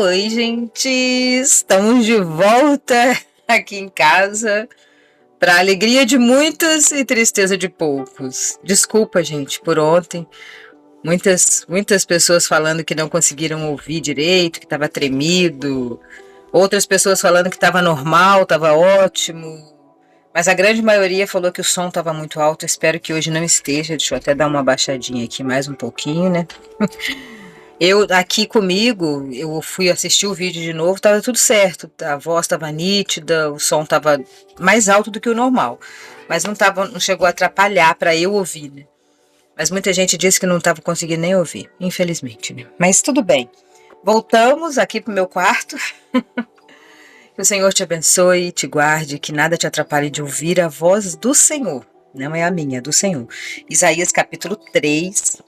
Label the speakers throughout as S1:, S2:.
S1: Oi, gente! Estamos de volta aqui em casa, para alegria de muitos e tristeza de poucos. Desculpa, gente, por ontem. Muitas pessoas falando que não conseguiram ouvir direito, que estava tremido. Outras pessoas falando que estava normal, estava ótimo. Mas a grande maioria falou que o som estava muito alto. Espero que hoje não esteja. Deixa eu até dar uma baixadinha aqui mais um pouquinho, né? Eu aqui comigo, eu fui assistir o vídeo de novo, tava tudo certo, a voz estava nítida, o som estava mais alto do que o normal, mas não chegou a atrapalhar para eu ouvir, né? Mas muita gente disse que não estava conseguindo nem ouvir, infelizmente, né? Mas tudo bem. Voltamos aqui pro meu quarto. Que o Senhor te abençoe e te guarde, que nada te atrapalhe de ouvir a voz do Senhor. Não é a minha, é do Senhor. Isaías capítulo 3.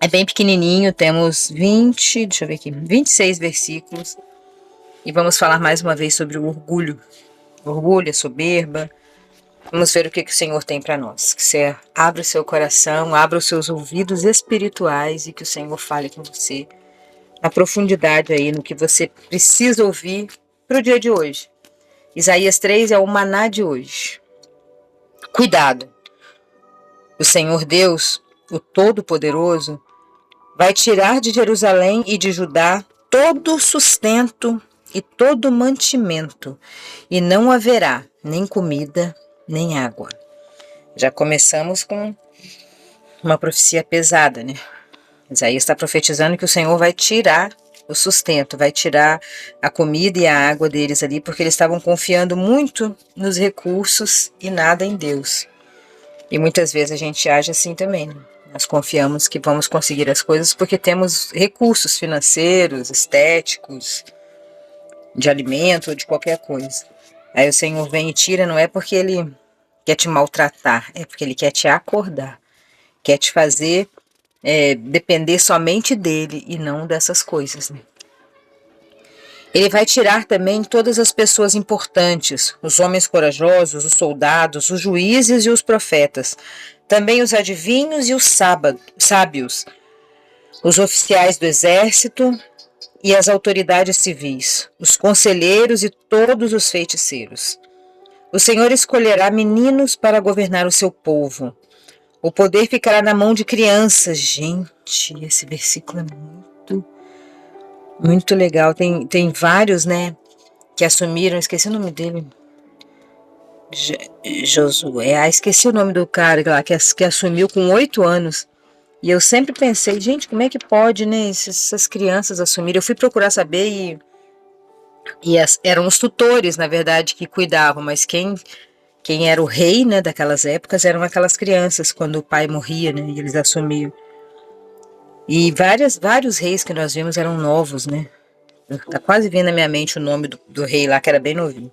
S1: É bem pequenininho, temos 26 versículos. E vamos falar mais uma vez sobre o orgulho. Orgulho, a soberba. Vamos ver o que o Senhor tem para nós. Que você abra o seu coração, abra os seus ouvidos espirituais e que o Senhor fale com você na profundidade aí, no que você precisa ouvir para o dia de hoje. Isaías 3 é o maná de hoje. Cuidado! O Senhor Deus, o Todo-Poderoso, vai tirar de Jerusalém e de Judá todo o sustento e todo o mantimento, e não haverá nem comida, nem água. Já começamos com uma profecia pesada, né? Isaías está profetizando que o Senhor vai tirar o sustento, vai tirar a comida e a água deles ali, porque eles estavam confiando muito nos recursos e nada em Deus. E muitas vezes a gente age assim também, né? Nós confiamos que vamos conseguir as coisas porque temos recursos financeiros, estéticos, de alimento ou de qualquer coisa. Aí o Senhor vem e tira, não é porque Ele quer te maltratar, é porque Ele quer te acordar, quer te fazer depender somente dEle e não dessas coisas, né? Ele vai tirar também todas as pessoas importantes, os homens corajosos, os soldados, os juízes e os profetas, também os adivinhos e os sábios, os oficiais do exército e as autoridades civis, os conselheiros e todos os feiticeiros. O Senhor escolherá meninos para governar o seu povo. O poder ficará na mão de crianças. Gente, esse versículo é muito legal. Tem vários, né, que assumiram, esqueci o nome dele. Josué, esqueci o nome do cara lá que assumiu com 8 anos. E eu sempre pensei, gente, como é que pode, né, essas crianças assumirem? Eu fui procurar saber eram os tutores, na verdade, que cuidavam, mas quem era o rei, né, daquelas épocas eram aquelas crianças, quando o pai morria, né, e eles assumiam. E vários reis que nós vimos eram novos, né? Tá quase vindo na minha mente o nome do rei lá, que era bem novinho.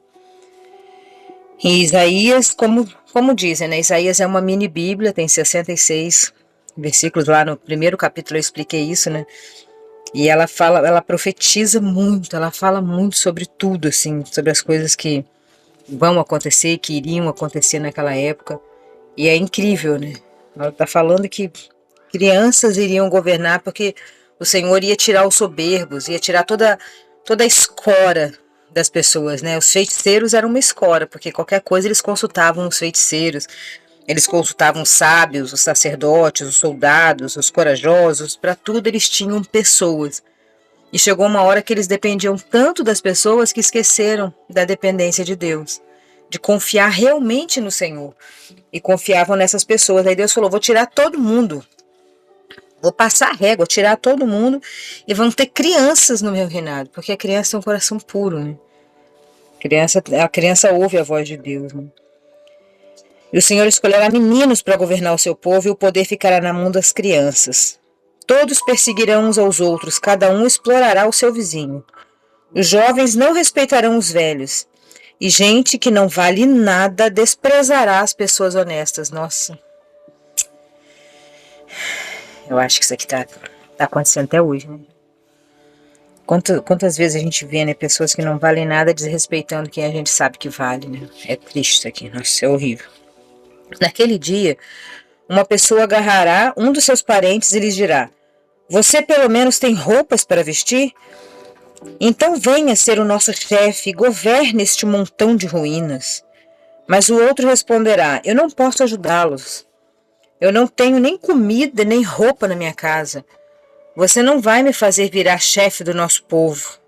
S1: E Isaías, como dizem, né? Isaías é uma mini bíblia, tem 66 versículos. Lá no primeiro capítulo eu expliquei isso, né? E ela profetiza muito, ela fala muito sobre tudo, assim, sobre as coisas que vão acontecer, que iriam acontecer naquela época. E é incrível, né? Ela tá falando que crianças iriam governar porque o Senhor ia tirar os soberbos, ia tirar toda a escora das pessoas, né? Os feiticeiros eram uma escora, porque qualquer coisa eles consultavam os feiticeiros, eles consultavam os sábios, os sacerdotes, os soldados, os corajosos, para tudo eles tinham pessoas. E chegou uma hora que eles dependiam tanto das pessoas que esqueceram da dependência de Deus, de confiar realmente no Senhor. E confiavam nessas pessoas. Aí Deus falou, vou tirar todo mundo. Vou passar a régua, tirar todo mundo e vão ter crianças no meu reinado, porque a criança tem um coração puro, né? A criança ouve a voz de Deus, né? E o Senhor escolherá meninos para governar o seu povo e o poder ficará na mão das crianças. Todos perseguirão uns aos outros, cada um explorará o seu vizinho. Os jovens não respeitarão os velhos, e gente que não vale nada desprezará as pessoas honestas. Nossa. Eu acho que isso aqui tá acontecendo até hoje, né? Quantas vezes a gente vê, né, pessoas que não valem nada desrespeitando quem a gente sabe que vale, né? É triste isso aqui, nossa, é horrível. Naquele dia, uma pessoa agarrará um dos seus parentes e lhes dirá, você pelo menos tem roupas para vestir? Então venha ser o nosso chefe e governe este montão de ruínas. Mas o outro responderá: eu não posso ajudá-los. Eu não tenho nem comida nem roupa na minha casa. Você não vai me fazer virar chefe do nosso povo.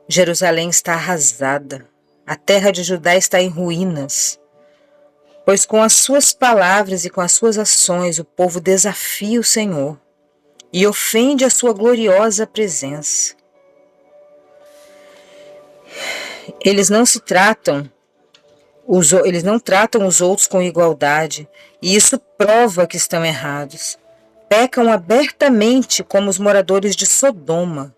S1: Jerusalém está arrasada. A terra de Judá está em ruínas. Pois com as suas palavras e com as suas ações o povo desafia o Senhor e ofende a sua gloriosa presença. Eles não tratam os outros com igualdade, e isso prova que estão errados. Pecam abertamente como os moradores de Sodoma.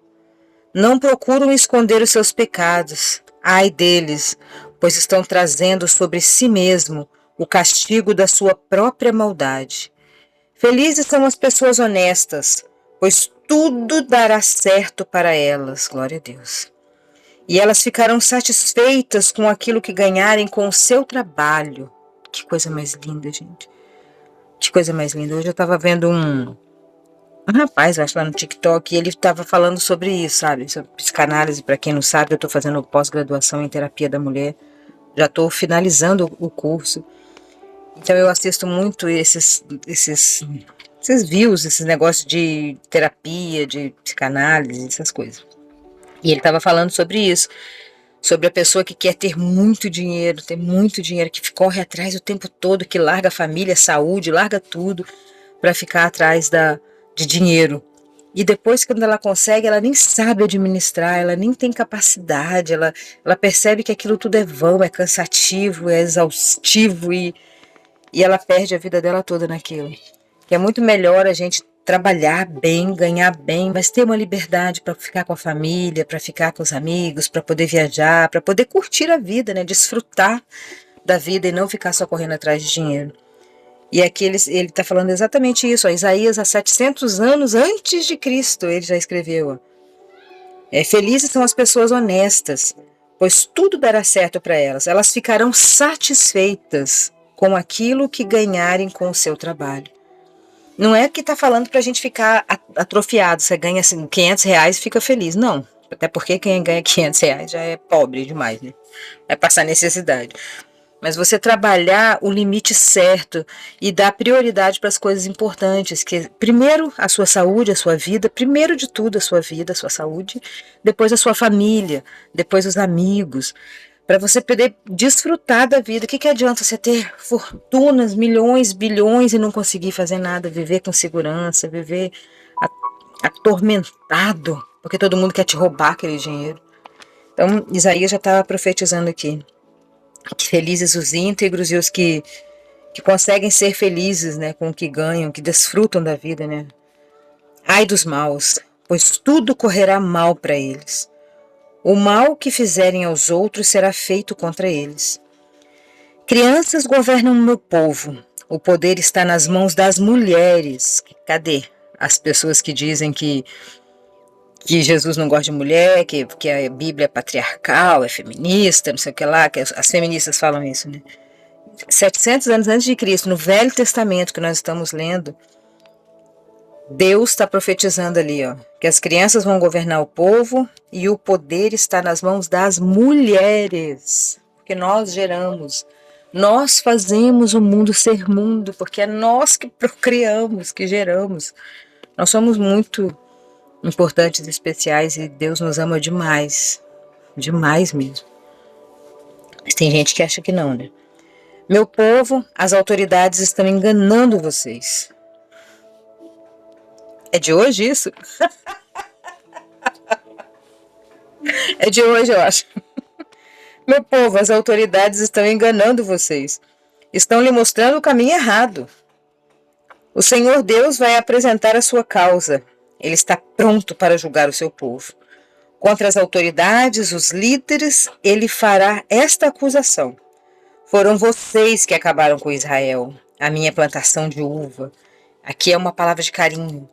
S1: Não procuram esconder os seus pecados. Ai deles, pois estão trazendo sobre si mesmo o castigo da sua própria maldade. Felizes são as pessoas honestas, pois tudo dará certo para elas. Glória a Deus. E elas ficarão satisfeitas com aquilo que ganharem com o seu trabalho. Que coisa mais linda, gente. Que coisa mais linda. Hoje eu estava vendo um rapaz, eu acho, lá no TikTok, e ele estava falando sobre isso, sabe? Sobre psicanálise. Para quem não sabe, eu estou fazendo pós-graduação em terapia da mulher. Já estou finalizando o curso. Então eu assisto muito esses views, esses negócios de terapia, de psicanálise, essas coisas. E ele estava falando sobre isso, sobre a pessoa que quer ter muito dinheiro, que corre atrás o tempo todo, que larga a família, a saúde, larga tudo para ficar atrás de dinheiro. E depois, quando ela consegue, ela nem sabe administrar, ela nem tem capacidade, ela percebe que aquilo tudo é vão, é cansativo, é exaustivo e ela perde a vida dela toda naquilo. Que é muito melhor a gente trabalhar bem, ganhar bem, mas ter uma liberdade para ficar com a família, para ficar com os amigos, para poder viajar, para poder curtir a vida, né? Desfrutar da vida e não ficar só correndo atrás de dinheiro. E aqui ele está falando exatamente isso. Ó, Isaías, há 700 anos antes de Cristo, ele já escreveu. Felizes são as pessoas honestas, pois tudo dará certo para elas. Elas ficarão satisfeitas com aquilo que ganharem com o seu trabalho. Não é que está falando para a gente ficar atrofiado. Você ganha assim, R$500 e fica feliz. Não, até porque quem ganha R$500 já é pobre demais, né? Vai passar necessidade. Mas você trabalhar o limite certo e dar prioridade para as coisas importantes, que primeiro a sua saúde, a sua vida, primeiro de tudo a sua vida, a sua saúde, depois a sua família, depois os amigos, para você poder desfrutar da vida. O que adianta você ter fortunas, milhões, bilhões e não conseguir fazer nada, viver com segurança, viver atormentado, porque todo mundo quer te roubar aquele dinheiro. Então, Isaías já estava profetizando aqui. Que felizes os íntegros e os que conseguem ser felizes, né, com o que ganham, que desfrutam da vida, né? Ai dos maus, pois tudo correrá mal para eles. O mal que fizerem aos outros será feito contra eles. Crianças governam o meu povo. O poder está nas mãos das mulheres. Cadê as pessoas que dizem que Jesus não gosta de mulher, que a Bíblia é patriarcal, é feminista, não sei o que lá, que as feministas falam isso, né? 700 anos antes de Cristo, no Velho Testamento que nós estamos lendo, Deus está profetizando ali, ó, que as crianças vão governar o povo e o poder está nas mãos das mulheres, que nós geramos. Nós fazemos o mundo ser mundo, porque é nós que procriamos, que geramos. Nós somos muito importantes e especiais e Deus nos ama demais. Demais mesmo. Mas tem gente que acha que não, né? Meu povo, as autoridades estão enganando vocês. É de hoje isso? É de hoje, eu acho. Meu povo, as autoridades estão enganando vocês. Estão lhe mostrando o caminho errado. O Senhor Deus vai apresentar a sua causa. Ele está pronto para julgar o seu povo. Contra as autoridades, os líderes, ele fará esta acusação. Foram vocês que acabaram com Israel, a minha plantação de uva. Aqui é uma palavra de carinho.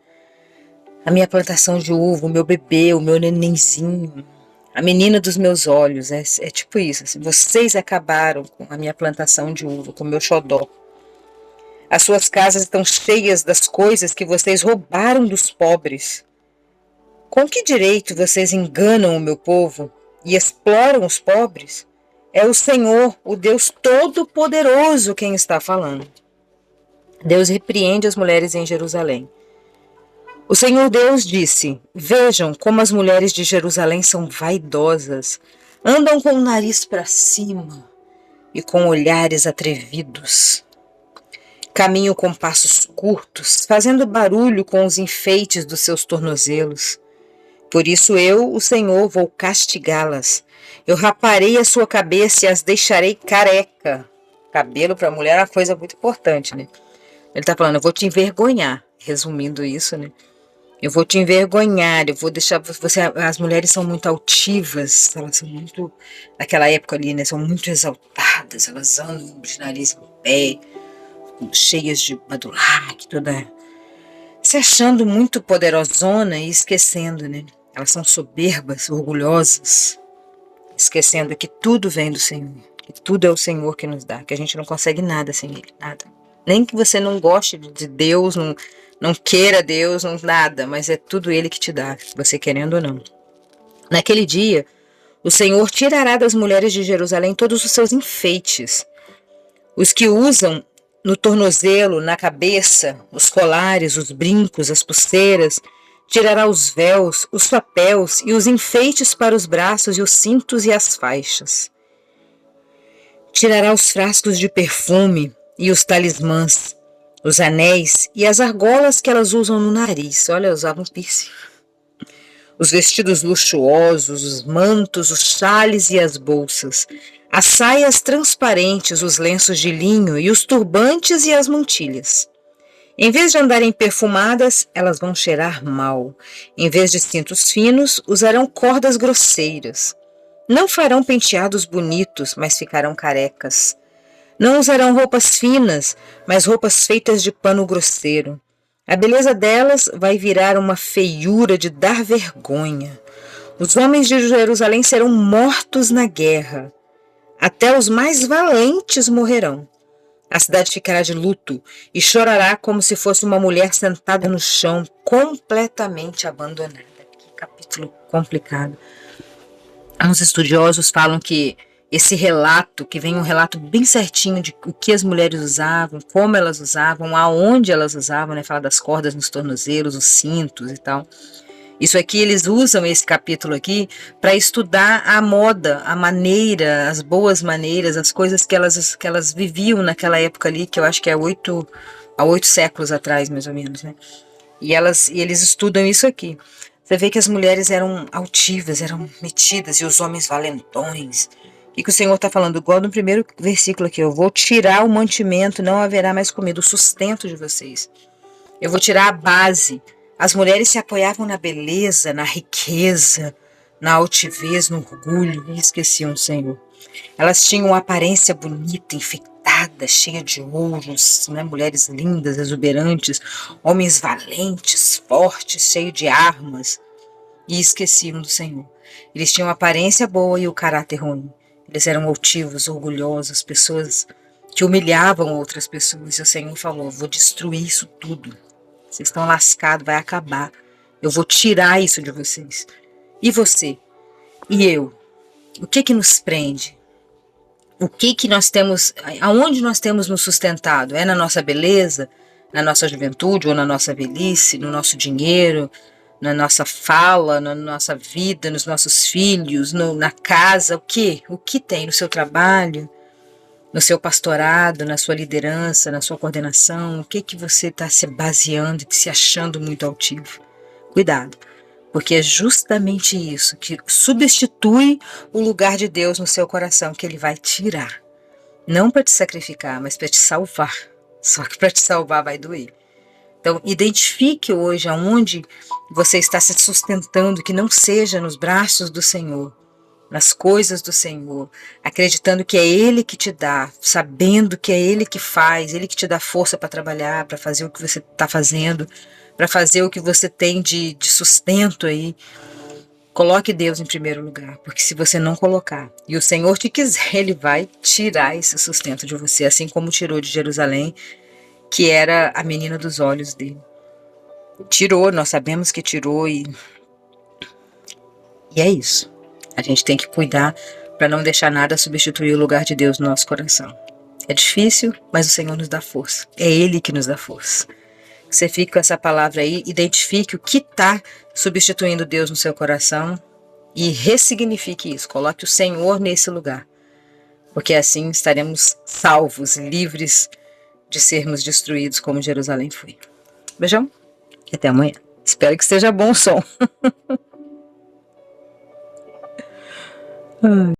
S1: A minha plantação de uva, o meu bebê, o meu nenenzinho, a menina dos meus olhos. É tipo isso. Assim, vocês acabaram com a minha plantação de uva, com o meu xodó. As suas casas estão cheias das coisas que vocês roubaram dos pobres. Com que direito vocês enganam o meu povo e exploram os pobres? É o Senhor, o Deus Todo-Poderoso, quem está falando. Deus repreende as mulheres em Jerusalém. O Senhor Deus disse: Vejam como as mulheres de Jerusalém são vaidosas, andam com o nariz para cima e com olhares atrevidos. Caminham com passos curtos, fazendo barulho com os enfeites dos seus tornozelos. Por isso eu, o Senhor, vou castigá-las. Eu raparei a sua cabeça e as deixarei careca. Cabelo para a mulher é uma coisa muito importante, né? Ele está falando, eu vou te envergonhar. Resumindo isso, né? Eu vou te envergonhar, eu vou deixar você. As mulheres são muito altivas, elas são muito. Naquela época ali, né? São muito exaltadas, elas andam de nariz em pé, cheias de badulaque, toda. Se achando muito poderosona e esquecendo, né? Elas são soberbas, orgulhosas, esquecendo que tudo vem do Senhor, que tudo é o Senhor que nos dá, que a gente não consegue nada sem Ele, nada. Nem que você não goste de Deus, não queira Deus, não nada, mas é tudo Ele que te dá, você querendo ou não. Naquele dia, o Senhor tirará das mulheres de Jerusalém todos os seus enfeites, os que usam no tornozelo, na cabeça, os colares, os brincos, as pulseiras, tirará os véus, os chapéus e os enfeites para os braços e os cintos e as faixas. Tirará os frascos de perfume e os talismãs, os anéis e as argolas que elas usam no nariz. Olha, usavam piercing. Os vestidos luxuosos, os mantos, os chales e as bolsas, as saias transparentes, os lenços de linho e os turbantes e as mantilhas. Em vez de andarem perfumadas, elas vão cheirar mal. Em vez de cintos finos, usarão cordas grosseiras. Não farão penteados bonitos, mas ficarão carecas. Não usarão roupas finas, mas roupas feitas de pano grosseiro. A beleza delas vai virar uma feiura de dar vergonha. Os homens de Jerusalém serão mortos na guerra. Até os mais valentes morrerão. A cidade ficará de luto e chorará como se fosse uma mulher sentada no chão, completamente abandonada. Que capítulo complicado. Uns estudiosos falam que esse relato, que vem um relato bem certinho de o que as mulheres usavam, como elas usavam, aonde elas usavam, né? Fala das cordas nos tornozelos, os cintos e tal. Isso aqui, eles usam esse capítulo aqui para estudar a moda, a maneira, as boas maneiras, as coisas que elas viviam naquela época ali, que eu acho que é há 8 séculos atrás, mais ou menos, né? E eles estudam isso aqui. Você vê que as mulheres eram altivas, eram metidas, e os homens valentões. O que o Senhor está falando? Igual no primeiro versículo aqui, eu vou tirar o mantimento, não haverá mais comida, o sustento de vocês. Eu vou tirar a base. As mulheres se apoiavam na beleza, na riqueza, na altivez, no orgulho, e esqueciam o Senhor. Elas tinham uma aparência bonita, enfeitada, cheia de ouros, né? Mulheres lindas, exuberantes, homens valentes, fortes, cheios de armas, e esqueciam do Senhor. Eles tinham a aparência boa e o caráter ruim. Eles eram altivos, orgulhosos, pessoas que humilhavam outras pessoas. E o Senhor falou, vou destruir isso tudo. Vocês estão lascados, vai acabar. Eu vou tirar isso de vocês. E você? E eu? O que nos prende? O que nós temos, aonde nós temos nos sustentado? É na nossa beleza, na nossa juventude ou na nossa velhice, no nosso dinheiro, na nossa fala, na nossa vida, nos nossos filhos, na casa? O que? O que tem no seu trabalho, no seu pastorado, na sua liderança, na sua coordenação? O que você está se baseando e se achando muito altivo? Cuidado, porque é justamente isso que substitui o lugar de Deus no seu coração, que Ele vai tirar. Não para te sacrificar, mas para te salvar. Só que para te salvar vai doer. Então, identifique hoje aonde você está se sustentando, que não seja nos braços do Senhor, nas coisas do Senhor, acreditando que é Ele que te dá, sabendo que é Ele que faz, Ele que te dá força para trabalhar, para fazer o que você está fazendo, para fazer o que você tem de sustento aí. Coloque Deus em primeiro lugar, porque se você não colocar, e o Senhor te quiser, Ele vai tirar esse sustento de você, assim como tirou de Jerusalém, que era a menina dos olhos dele. Tirou, nós sabemos que tirou, e E é isso. A gente tem que cuidar para não deixar nada substituir o lugar de Deus no nosso coração. É difícil, mas o Senhor nos dá força. É Ele que nos dá força. Você fica com essa palavra aí, identifique o que está substituindo Deus no seu coração e ressignifique isso. Coloque o Senhor nesse lugar. Porque assim estaremos salvos, livres de sermos destruídos como Jerusalém foi. Beijão e até amanhã. Espero que esteja bom o som.